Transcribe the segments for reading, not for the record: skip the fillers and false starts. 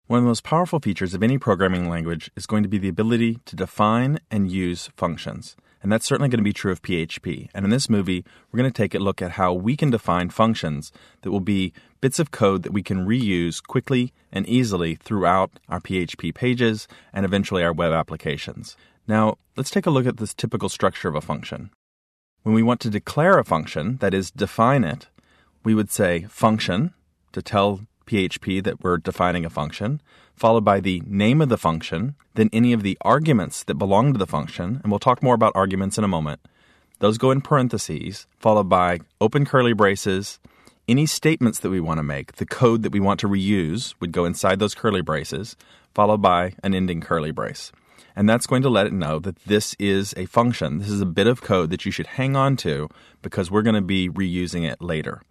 One of the most powerful features of any programming language is going to be the ability to define and use functions. And that's certainly going to be true of PHP. And in this movie, we're going to take a look at how we can define functions that will be bits of code that we can reuse quickly and easily throughout our PHP pages and eventually our web applications. Now, let's take a look at this typical structure of a function. When we want to declare a function, that is, define it, we would say function to tell PHP that we're defining a function, followed by the name of the function, then any of the arguments that belong to the function, and we'll talk more about arguments in a moment. Those go in parentheses, followed by open curly braces. Any statements that we want to make, the code that we want to reuse, would go inside those curly braces, followed by an ending curly brace. And that's going to let it know that this is a function. This is a bit of code that you should hang on to because we're going to be reusing it later.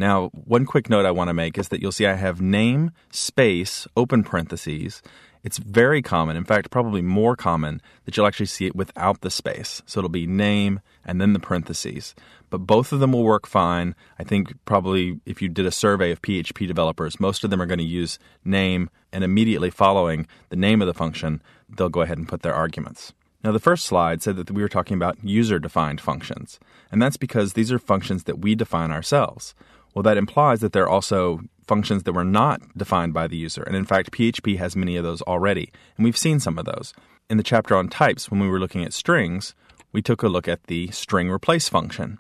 Now, one quick note I want to make is that you'll see I have name, space, open parentheses. It's very common, in fact, probably more common, that you'll actually see it without the space. So it'll be name and then the parentheses. But both of them will work fine. I think probably if you did a survey of PHP developers, most of them are going to use name, and immediately following the name of the function, they'll go ahead and put their arguments. Now, the first slide said that we were talking about user-defined functions, and that's because these are functions that we define ourselves. Well, that implies that there are also functions that were not defined by the user. And in fact, PHP has many of those already. And we've seen some of those. In the chapter on types, when we were looking at strings, we took a look at the string replace function.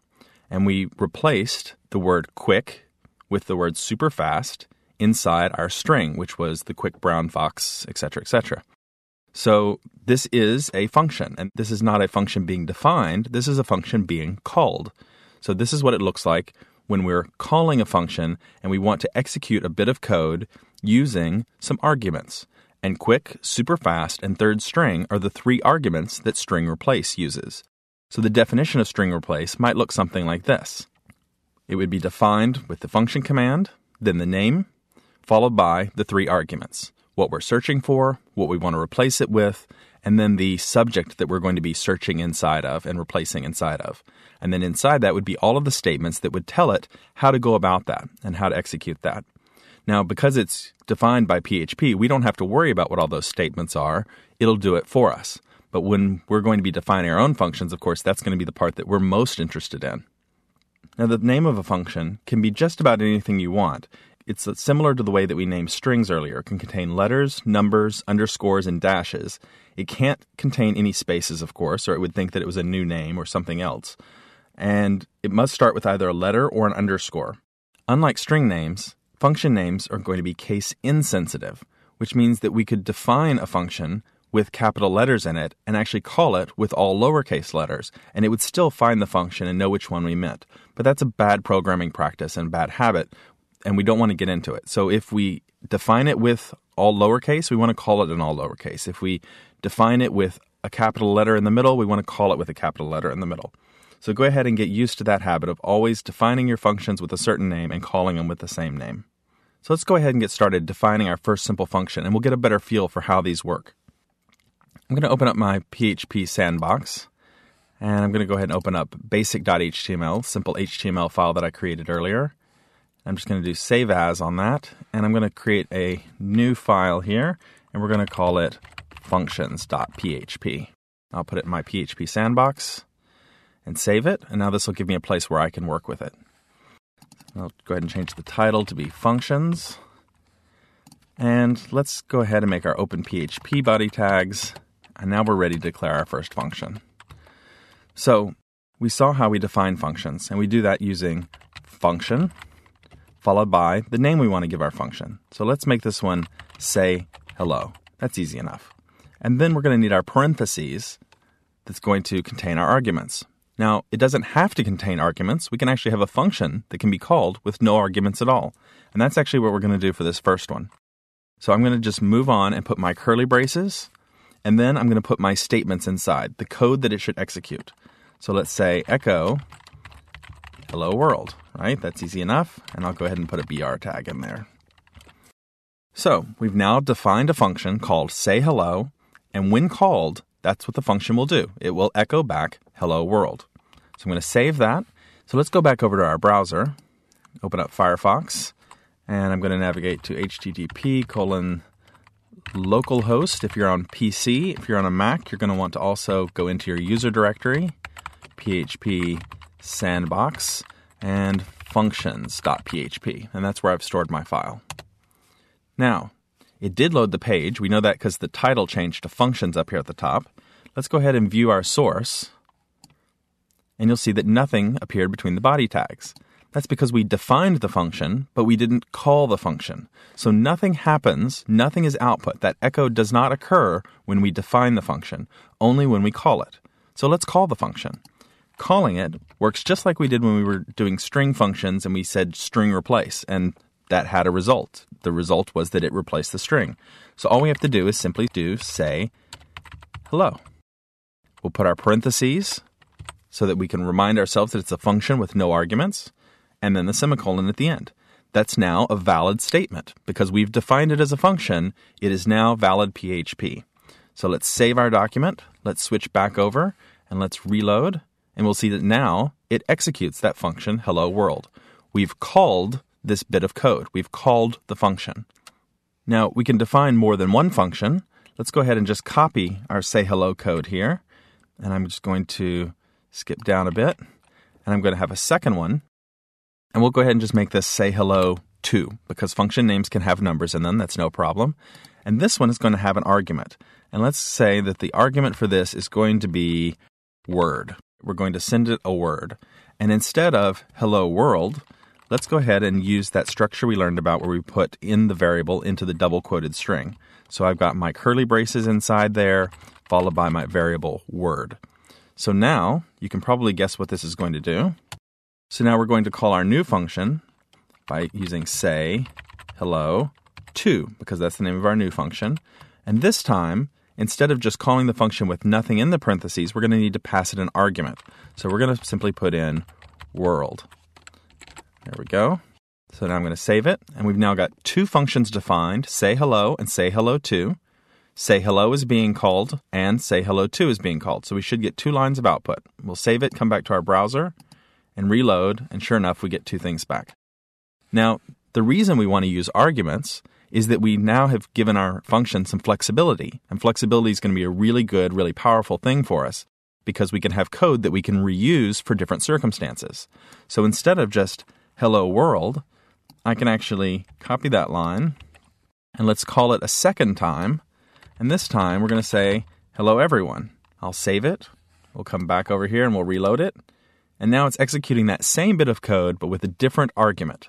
And we replaced the word quick with the word super fast inside our string, which was the quick brown fox, etc., etc. So this is a function. And this is not a function being defined. This is a function being called. So this is what it looks like when we're calling a function and we want to execute a bit of code using some arguments. And quick, super fast, and third string are the three arguments that string replace uses. So the definition of string replace might look something like this. It would be defined with the function command, then the name, followed by the three arguments. What we're searching for, what we want to replace it with, and then the subject that we're going to be searching inside of and replacing inside of. And then inside that would be all of the statements that would tell it how to go about that and how to execute that. Now, because it's defined by PHP, we don't have to worry about what all those statements are. It'll do it for us. But when we're going to be defining our own functions, of course, that's going to be the part that we're most interested in. Now, the name of a function can be just about anything you want. It's similar to the way that we named strings earlier. It can contain letters, numbers, underscores, and dashes. It can't contain any spaces, of course, or it would think that it was a new name or something else. And it must start with either a letter or an underscore. Unlike string names, function names are going to be case insensitive, which means that we could define a function with capital letters in it and actually call it with all lowercase letters, and it would still find the function and know which one we meant. But that's a bad programming practice and a bad habit, and we don't want to get into it. So if we define it with all lowercase, we want to call it in all lowercase. If we define it with a capital letter in the middle, we want to call it with a capital letter in the middle. So go ahead and get used to that habit of always defining your functions with a certain name and calling them with the same name. So let's go ahead and get started defining our first simple function, and we'll get a better feel for how these work. I'm going to open up my PHP sandbox, and I'm going to go ahead and open up basic.html, simple HTML file that I created earlier. I'm just going to do save as on that, and I'm going to create a new file here, and we're going to call it functions.php. I'll put it in my PHP sandbox and save it, and now this will give me a place where I can work with it. I'll go ahead and change the title to be functions, and let's go ahead and make our open PHP body tags, and now we're ready to declare our first function. So we saw how we define functions, and we do that using function followed by the name we want to give our function. So let's make this one say hello. That's easy enough. And then we're going to need our parentheses that's going to contain our arguments. Now, it doesn't have to contain arguments. We can actually have a function that can be called with no arguments at all. And that's actually what we're going to do for this first one. So I'm going to just move on and put my curly braces, and then I'm going to put my statements inside, the code that it should execute. So let's say echo hello world, right? That's easy enough. And I'll go ahead and put a BR tag in there. So we've now defined a function called say hello, and when called, that's what the function will do. It will echo back hello world. So I'm going to save that. So let's go back over to our browser, open up Firefox, and I'm going to navigate to http:// localhost if you're on PC. If you're on a Mac, you're going to want to also go into your user directory, PHP sandbox, and functions.php, and that's where I've stored my file. Now, it did load the page. We know that because the title changed to functions up here at the top. Let's go ahead and view our source, and you'll see that nothing appeared between the body tags. That's because we defined the function, but we didn't call the function. So nothing happens, nothing is output. That echo does not occur when we define the function, only when we call it. So let's call the function. Calling it works just like we did when we were doing string functions and we said string replace, and that had a result. The result was that it replaced the string. So all we have to do is simply do say hello. We'll put our parentheses so that we can remind ourselves that it's a function with no arguments, and then the semicolon at the end. That's now a valid statement. Because we've defined it as a function, it is now valid PHP. So let's save our document, let's switch back over, and let's reload, and we'll see that now it executes that function, hello world. We've called this bit of code. We've called the function. Now, we can define more than one function. Let's go ahead and just copy our say hello code here, and I'm just going to skip down a bit, and I'm going to have a second one. And we'll go ahead and just make this say hello 2, because function names can have numbers in them. That's no problem. And this one is going to have an argument. And let's say that the argument for this is going to be word. We're going to send it a word. And instead of hello world, let's go ahead and use that structure we learned about where we put in the variable into the double quoted string. So I've got my curly braces inside there, followed by my variable word. So now you can probably guess what this is going to do. So now we're going to call our new function by using say hello 2, because that's the name of our new function. And this time, instead of just calling the function with nothing in the parentheses, we're going to need to pass it an argument. So we're going to simply put in world. There we go. So now I'm going to save it, and we've now got 2 functions defined, say hello and say hello 2. Say hello is being called, and say hello 2 is being called. So we should get 2 lines of output. We'll save it, come back to our browser, and reload, and sure enough, we get 2 things back. Now, the reason we want to use arguments is that we now have given our function some flexibility, and flexibility is going to be a really good, really powerful thing for us, because we can have code that we can reuse for different circumstances. So instead of just hello world, I can actually copy that line, and let's call it a second time, and this time we're going to say hello everyone. I'll save it, we'll come back over here and we'll reload it. And now it's executing that same bit of code, but with a different argument.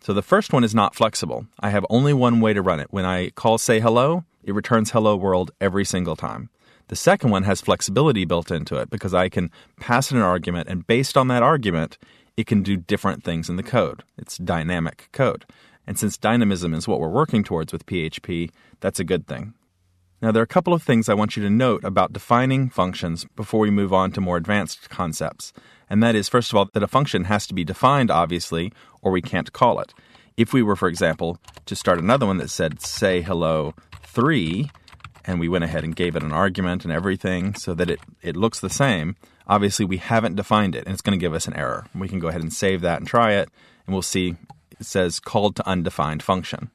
So the first one is not flexible. I have only one way to run it. When I call say hello, it returns hello world every single time. The second one has flexibility built into it because I can pass it an argument, and based on that argument, it can do different things in the code. It's dynamic code. And since dynamism is what we're working towards with PHP, that's a good thing. Now, there are a couple of things I want you to note about defining functions before we move on to more advanced concepts. And that is, first of all, that a function has to be defined, obviously, or we can't call it. If we were, for example, to start another one that said, say hello 3, and we went ahead and gave it an argument and everything so that it looks the same, obviously we haven't defined it, and it's going to give us an error. We can go ahead and save that and try it, and we'll see it says called to undefined function.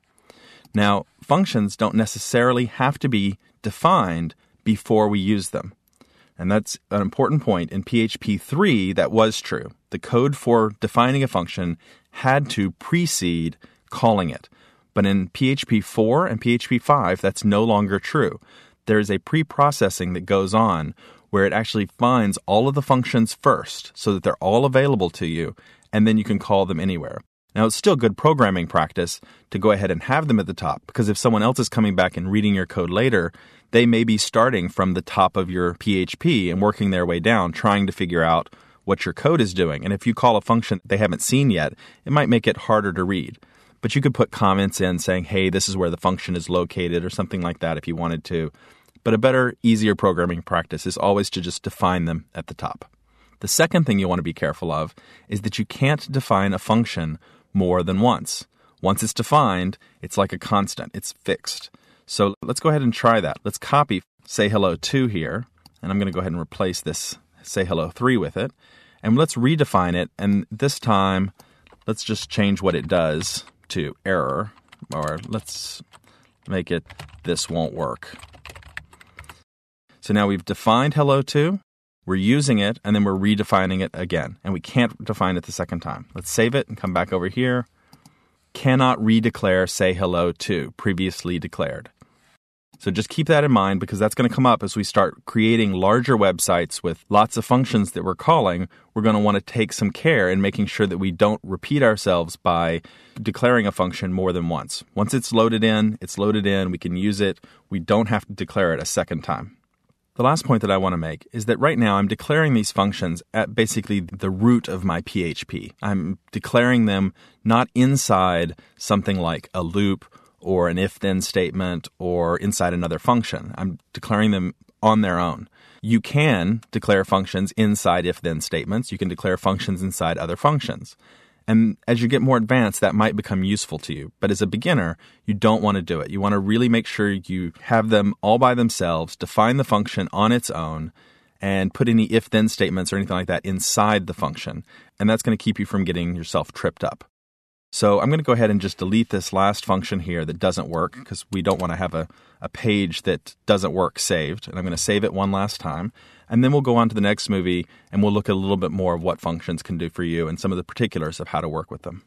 Now, functions don't necessarily have to be defined before we use them. And that's an important point. In PHP 3, that was true. The code for defining a function had to precede calling it. But in PHP 4 and PHP 5, that's no longer true. There is a pre-processing that goes on where it actually finds all of the functions first so that they're all available to you, and then you can call them anywhere. Now, it's still good programming practice to go ahead and have them at the top, because if someone else is coming back and reading your code later, they may be starting from the top of your PHP and working their way down, trying to figure out what your code is doing. And if you call a function they haven't seen yet, it might make it harder to read. But you could put comments in saying, hey, this is where the function is located, or something like that if you wanted to. But a better, easier programming practice is always to just define them at the top. The second thing you want to be careful of is that you can't define a function more than once. Once it's defined, it's like a constant. It's fixed. So let's go ahead and try that. Let's copy say hello 2 here, and I'm going to go ahead and replace this say hello 3 with it. And let's redefine it, and this time let's just change what it does to error, or let's make it this won't work. So now we've defined hello2, we're using it, and then we're redefining it again. And we can't define it the second time. Let's save it and come back over here. Cannot redeclare say hello to, previously declared. So just keep that in mind because that's going to come up as we start creating larger websites with lots of functions that we're calling. We're going to want to take some care in making sure that we don't repeat ourselves by declaring a function more than once. Once it's loaded in, we can use it. We don't have to declare it a second time. The last point that I want to make is that right now I'm declaring these functions at basically the root of my PHP. I'm declaring them not inside something like a loop or an if-then statement or inside another function. I'm declaring them on their own. You can declare functions inside if-then statements. You can declare functions inside other functions. And as you get more advanced, that might become useful to you. But as a beginner, you don't want to do it. You want to really make sure you have them all by themselves, define the function on its own, and put any if-then statements or anything like that inside the function. And that's going to keep you from getting yourself tripped up. So I'm going to go ahead and just delete this last function here that doesn't work because we don't want to have a page that doesn't work saved. And I'm going to save it one last time. And then we'll go on to the next movie and we'll look at a little bit more of what functions can do for you and some of the particulars of how to work with them.